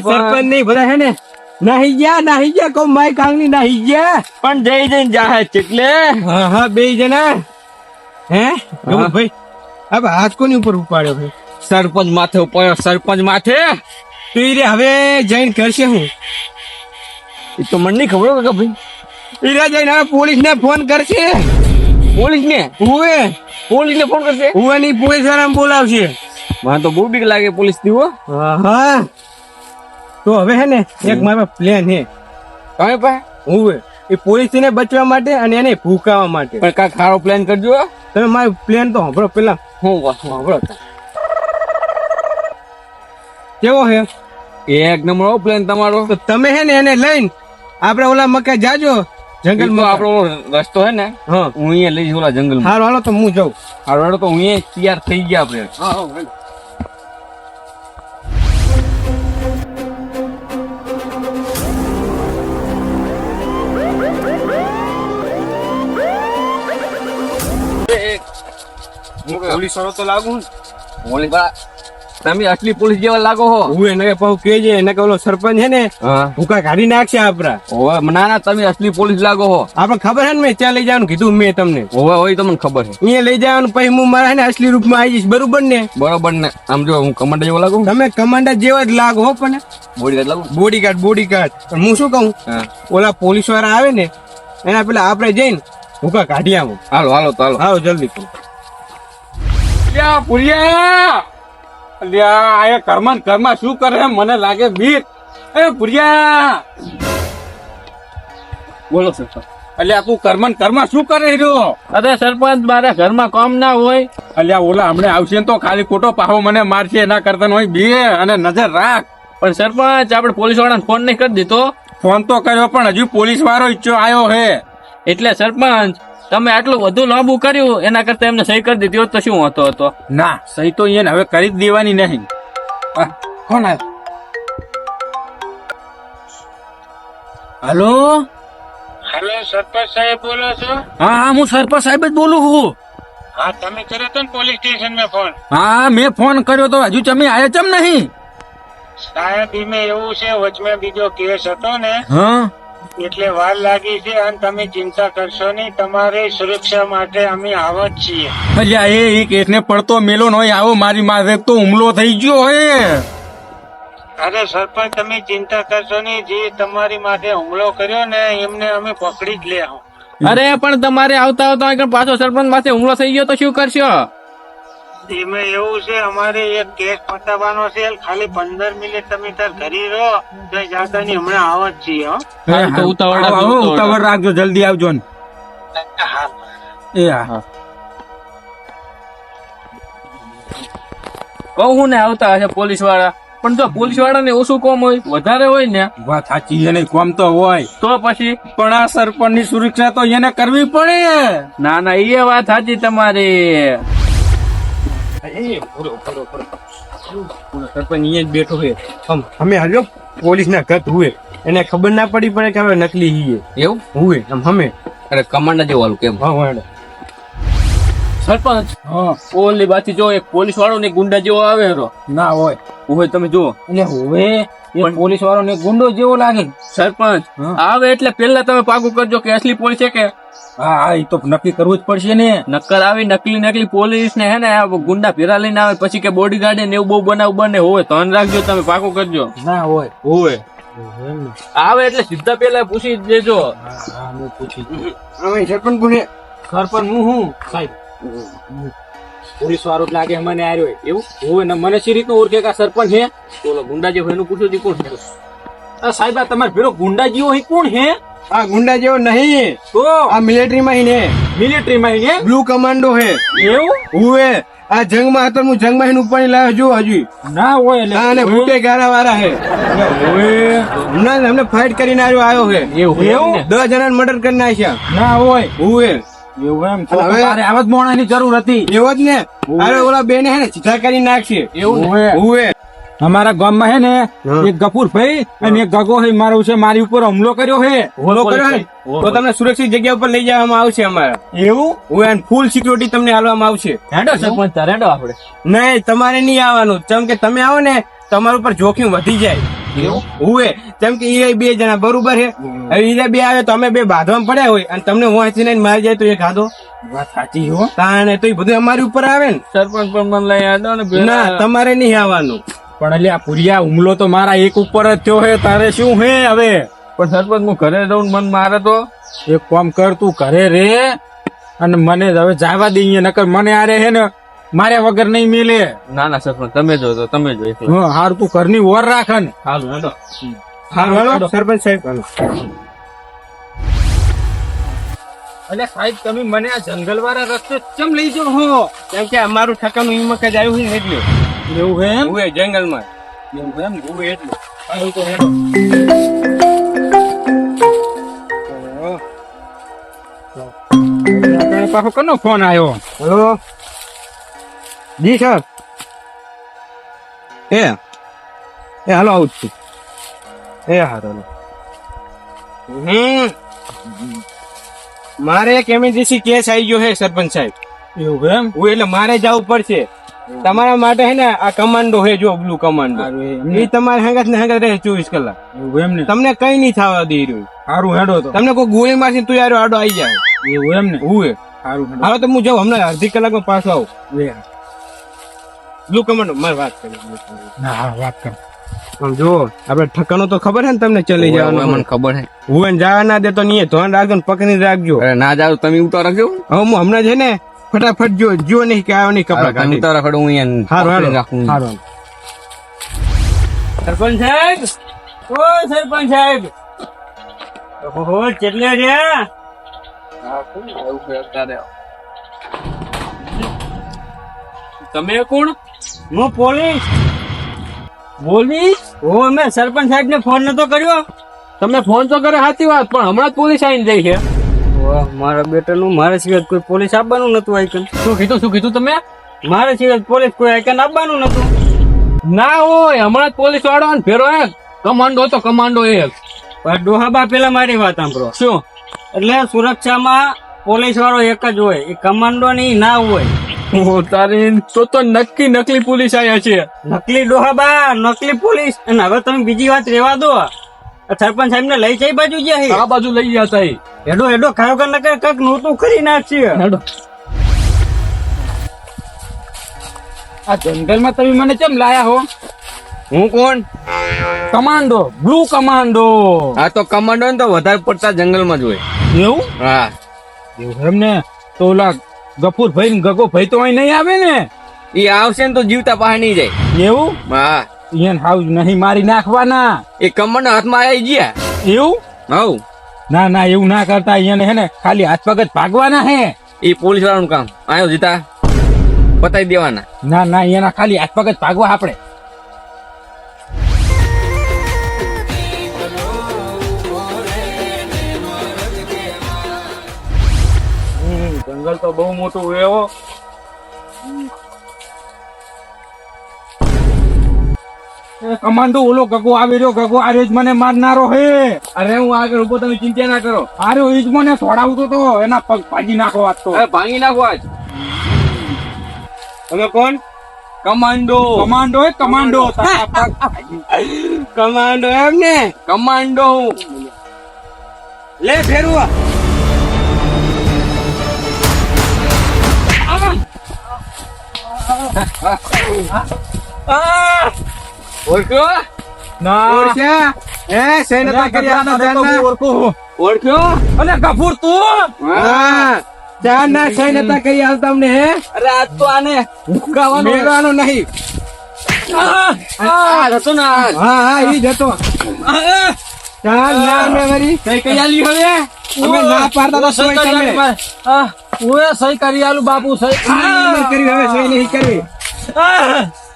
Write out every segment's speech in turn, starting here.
સરપંચ નહીં બધા હે ને નાહી ગયા કહું માય કાંગની નાહી ગયા પણ જઈને જાહે ચેટલે હા બે જણા હે ભાઈ હવે હાથ કોની ઉપર ઉપાડ્યો ભાઈ સરપંચ માથે ઉપાડ્યો સરપંચ માથે તો એ હવે જઈને કરશે હું એ તો મને નહીં ખબર કે ભાઈ એ જઈને હવે પોલીસ ને ફોન કરશે પોલીસ ને ફોન કરશે ની પોલીસ વાળા બોલાવશે મને તો બહુ બીક લાગે પોલીસ થી હા તો હવે હે ને એક મારા પ્લાન હે કઈ પાસે એ પોલીસ ને બચવા માટે અને એને ભૂકાવા માટે પણ કાંઈક સારો પ્લાન કરજો તમે મારો પ્લાન તો સાંભળો પેલા હું સાંભળો કેવો હે એક નંબર પ્લાન તમારો તો તમે હે ને એને લઈને આપડે ઓલા મકાઈ જાજો જંગલ માં આપણો રસ્તો હે ને હા હું અહીંયા લઈ ઓલા જંગલ માં હાલો તો હું જાઉં હાલો તો હું અહીંયા તૈયાર થઈ ગયા આપડે પોલીસ વાળો તો લાગુ પોલીસ તમે અસલી પોલીસ જેવા લાગો હો હું એને કહું કેજે એને કે ઓલો સરપંચ છે ને ભૂકા કાઢી નાખશે આપડા ઓવે ના તમે અસલી પોલીસ લાગો હો આપણે ખબર છે ને મેં ત્યાં લઈ જવાનું કીધું મેં તમને ઓવે હોય તમને ખબર છે અહીંયા લઈ જવાનું પછી હું મારા ને અસલી રૂપમાં આવી જઈશ બરોબર ને આમ જો હું કમાન્ડર જેવો લાગુ તમે કમાન્ડર જેવા જ લાગો હો પણ બોડીગાર્ડ લાગુ બોડીગાર્ડ પણ હું શું કહું ઓલા પોલીસ વાળા આવે ને એના પેલા આપડે જઈને ભૂકા કાઢી આવું હાલો જલ્દી પુરિયા અલ્યા ઘરમાં શું કરે મને લાગે બીક એ પુરિયા બોલો સરપંચ અલ્યા તું ઘરમાં શું કરે રહ્યો અરે સરપંચ મારા ઘરમાં કામ ના હોય અલ્યા ઓલા હમણાં આવશે તો ખાલી ખોટો પાહો મને મારશે એના કરતા હોય બે અને નજર રાખ પણ સરપંચ આપણે પોલીસ વાળાને ફોન નહીં કરી દીધો ફોન તો કર્યો પણ હજુ પોલીસ વાળો ઈચ્છો આવ્યો હે એટલે સરપંચ તમે આટલું વધુ લાંબુ કર્યું એના કરતા એમને સહી કરી દીધી હોત તો શું હતો ના સહી તો એને હવે કરી જ દેવાની નહીં કોણ આવ્યો હેલો સરપંચ સાહેબ બોલો છો હા હું સરપંચ સાહેબ જ બોલું છું હા તમે કર્યો તો ને પોલીસ સ્ટેશન માં ફોન હા મેં ફોન કર્યો તો હજુ તમે આયા ચમ નહીં સાહેબ એમાં એવું છે વચમાં બીજો કેસ હતો ને હા એટલે વાર લાગી છે અને તમે ચિંતા કરશો નહીં તમારી સુરક્ષા માટે અમે આવો જ છીએ અલ્યા એ કેસને પડતો મેલો નો આવો મારી માથે તો હુમલો થઈ ગયો હોય અરે સરપંચ તમે ચિંતા કરશો નહીં જે તમારી માટે હુમલો કર્યો ને એમને અમે પકડી જ લે અરે પણ તમારે આવતા પાછો સરપંચ પાસે હુમલો થઈ ગયો તો શું કરશો એમાં એવું છે અમારે એક કેસ પતાવવાનો છે ખાલી 15 મિનિટ તમે તાર ઘરી રહો તો જાતા ની હમણાં આવો જ છીએ ઉતાવળ રાખજો જલ્દી આવજો ને એ હા કહું ને આવતા હશે પોલીસ વાળા પણ જો પોલીસ વાળા ને ઓછું કોમ હોય વધારે હોય ને વાત સાચી એને કોમ તો હોય તો પછી પણ આ સરપંચ ની સુરક્ષા તો એને કરવી પડે ના એ વાત સાચી તમારી સરપંચ અહીંયા જ બેઠો છે અમે હાલ્યો પોલીસ ના ઘર હુએ એને ખબર ના પડી પડે કે હવે નકલી હી એવું હુએ અમે અરે કમાન્ડર જેવું હાલું કેમ હા સરપંચ ઓલી બાથી જો એક પોલીસ વાળો ને ગુંડા જેવો આવે ના હોય તમે જુઓ એટલે હવે પોલીસ વાળો ને ગુંડો જેવો લાગે સરપંચ આવે એટલે પેલા તમે પાકું કરજો કે અસલી પોલીસ છે કે હા એ તો નક્કી કરવું જ પડશે ને નક્કર આવી નકલી પોલીસ ને હે ને ગુંડા ભેરા લઈને આવે પછી કે બોડીગાર્ડ ને એવું બહુ બને હોય ધ્યાન રાખજો તમે પાકું કરજો ના હોય આવે એટલે સીધા પેલા પૂછી દેજો સરપંચ હું સાહેબ પોલીસ વાળો લાગે મને આવ્યો એવું હોય ને મને સી રીતનું ઓળખે કે સરપંચ હે બોલો ગુંડા જેવો એનું પૂછ્યું હતી કોણ સાહેબ તમારે પેલો ગુંડા જેવો કોણ હે આ ગુંડા જેવો નહીં તો આ મિલિટરી માં હે બ્લુ કમાન્ડો હે એવું હુએ આ જંગ માં હતો હું જંગ માં ઉપર લાવ્યો જો હજુ ના હોય અને ભૂટે ગારા વાળા હે હમણાં ફાઇટ કરીને આવ્યો હે એવું 10 જણા મર્ડર કરી નાખ્યા ના હોય હુએ એવું એમ તો હવે- તારે આવા જ મોણાની જરૂર હતી. એવો જ ને અરે ઓલા બે ને હે ને સીધા કરી નાખશે એવું ને? ઉવે અમારા ગામમાં હે ને હા. એક ગફુરભાઈ અને એક ગગો હે મારો છે મારી ઉપર હુમલો કર્યો હે. હુમલો કર્યો ને તો તમને સુરક્ષિત જગ્યા ઉપર લઈ જવામાં આવશે અમારા એવું ઉવે ફૂલ સિક્યુરિટી તમને આલવામાં આવશે હેડો સરપંચ તારે હેડો આપણે. નહીં તમારે નહીં આવવાનું કેમ કે તમે આવો ને તમારા ઉપર જોખમ વધી જાય ઉવે કેમ કે એ બે જણા બરોબર છે હવે એ બે આવે તો અમે બે બાંધવામાં પડ્યા હોય અને તમને વાંચી ને મારી જાય તો એ ખાધો વાત સાચી હો. તાણે તો એ બધું અમારી ઉપર આવે ને સરપંચ પણ મને લઈ આડો ને ના તમારે નહીં આવવાનું પણ અલ્યા પુરિયા હુમલો તો મારા એક ઉપર જ થયો હે તારે શું હે હવે. પણ સરપંચ હું ઘરે રહું મન મારે તો એક કામ કર તું ઘરે રે અને મને હવે જવા દે અહીંયા નકર મને આરે હે ને મારે વગર નહીં મિલે. ના ના સરપંચ તમે જો તો તમે જો એકલો. હા હાર તું ઘરની ઓર રાખ ને. હાલો હેડો. હાલો સરપંચ સાહેબ હાલો. અલ્યા સાહેબ તમે મને આ જંગલ વાળા રસ્તે ચમ લઈ જાઓ હો. કેમ કે અમારું ઠકાનું ઈ મકાજ આવ્યું છે ને એટલે એવું હે એમ? ઉવે જંગલમાં એવું એમ ઉવે એટલે. હારું તો હેડો. આપણે પાછો કોનો ફોન આવ્યો? હેલો જી સર એ હાલો આવું જ છું એ હારો મારે એક એમરજન્સી કેસ આવી ગયો છે સરપંચ સાહેબ એવું એમ? હું એટલે મારે જવું પડશે તમારા માટે હે ને આ કમાન્ડો હે જો બ્લુ કમાન્ડો હારું એ તમારે હંગાત ને હંગાત રહે 24 કલાક એવું એમ ને? તમને કઈ નહીં થવા દે રહ્યું હારું હેડો તો. તમને કોઈ ગોળી મારશે તું યાર આડો આવી જાય એવું એમ ને? હું હારું હેડો. હાલો તો હું જાઉં હમણાં અડધી કલાકમાં પાછો આવું વે. બ્લુ કમાન્ડો મારી વાત કરી ના હા વાત કર. આમ જો આપડે ઠકાણું તો ખબર છે ને તમને ચલી મને જવાનું ખબર હે. હું જવા ના દે તો નહીં ધ્યાન રાખજો ને પકડી રાખજો અરે ના જાવ તમે ઉતારો કેવું હવે હું હમણાં છે ને ફટાફટ જો નહીં કે આવ્યો નહીં કપડા તમે કાઢી ઉતારો ખડો હું અહીંયા હારું, હારું. રાખું. હારું. સરપંચ સાહેબ ઓ સરપંચ સાહેબ ઓહો કેટલે રહ્યા તમે કોણ? હું પોલીસ પોલીસ? ઓ મેં સરપંચ સાહેબ ને ફોન નતો કર્યો તમે ફોન તો કરે સાચી વાત પણ હમણાં જ પોલીસ આવીને જઈ છે. મારા બેટાનું મારા સિવાય કોઈ પોલીસ આપવાનું નતું આઈકન શું કીધું તમે? મારા સિવાય પોલીસ કોઈ આઈકન આપવાનું નતું ના હોય હમણાં જ પોલીસ વાળો ને ફેરો એક કમાન્ડો તો કમાન્ડો એક. પણ ડોહાબા પેલા મારી વાત સાંભળો શું? એટલે સુરક્ષામાં પોલીસ વાળો એક જ હોય એ કમાન્ડો ની ના હોય તારી તો નક્કી નકલી પોલીસ આયા છે. નકલી ડોહાબા નકલી પોલીસ અને હવે તમે બીજી વાત રેવા દો આ સરપંચ સાહેબ ને લઈ જઈ બાજુ ગયા છે આ બાજુ લઈ જતા ઈ. હેડો હેડો ખાયો કર નકર કઈક નહોતું કરી નાખશે હેડો. આ જંગલમાં તમે મને કેમ લાયા હો? હું કોણ? Commando, blue commando. આ તો કમાન્ડો ને તો વધારે પડતા જંગલમાં જ હોય. એવું? હા એવું એમ ને? તો ઓલા ગફુર ભાઈ ને ગગો ભાઈ તો અહીં નહીં આવે ને? એ આવશે ને તો જીવતા પાસે નહીં જાય. એવું? હા એને હાવ નહીં મારી નાખવાના. એ કમાન્ડો હાથમાં આવી ગયા. એવું? હવ ના ના એવું ના કરતા એને હે ને ખાલી હાથ પગ જ ભાગવાના હે. એ પોલીસ વાળાનું કામ આયો જીતા પતાવી દેવાના. ના ના એના ખાલી હાથ પગ જ ભાગવા આપણે. જંગલ તો બહુ મોટું હોય હો. કમાન્ડો ઓલો ગગો આવી રહ્યો ગગો આ જ મને મારનારો હે. અરે હું આગળ ઉભો તમે ચિંતા ના કરો. અરે એ જ મને છોડાવતો તો એના પગ ભાજી નાખો આજ તો. અરે ભાંગી નાખો આજ. તમે કોણ કમાન્ડો કમાન્ડો હે કમાન્ડો. તારા પગ કમાન્ડો એમ ને કમાન્ડો લે ફેરવા ઓળખ્યો ના ઓળખ્યા હે સૈનતા કર્યા જાનના ઓળખ્યો. અલે ગફુર તું હા જાનના સૈનતા કરી આલ તમને હે અરે આજ તો આને મુકાવાનો મેળવાનો નહીં આ હતો ને આજ. હા હા ઈ જ હતો જાન ના મે વરી કઈ કઈ આલી હવે અમે ના પાડતા તો સોય તમે ઓએ સહી કરી આલું બાપુ સહી નહીં કરી હવે સોય નહીં કરવી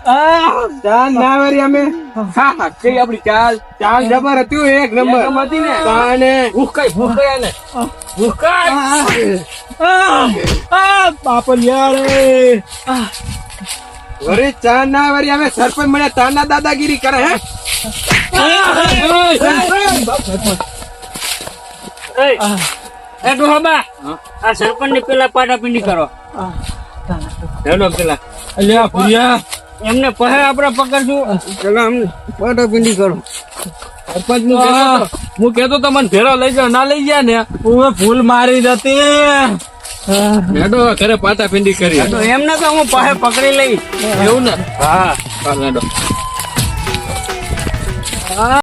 ચાલ ના વરી અમે હા હા કઈ આપડી ચાલ ચાલ જબર હતું એક નંબર હતી ને તાને ભૂખ કઈ ને ભૂખ વરી ચા ના વરી અમે સરપંચ મળ્યા તાના દાદાગીરી કરે હે એ ડોહાબા આ સરપંચ ને પેલા પાટાપિંડી કરો હેલો પેલા અલ્યા ભૂરિયા એમને પહે આપણે પકડશું પેલા અમને પાટાપિંડી કરો સરપંચ નું હું કેતો તો મને ભેળો લઈ જાવ ના લઈ ગયા ને હું ભૂલ મારી હતી હેડો ઘરે પાટાપિંડી કરી તો એમને તો હું પહે પકડી લઈ એવું ને હા હેડો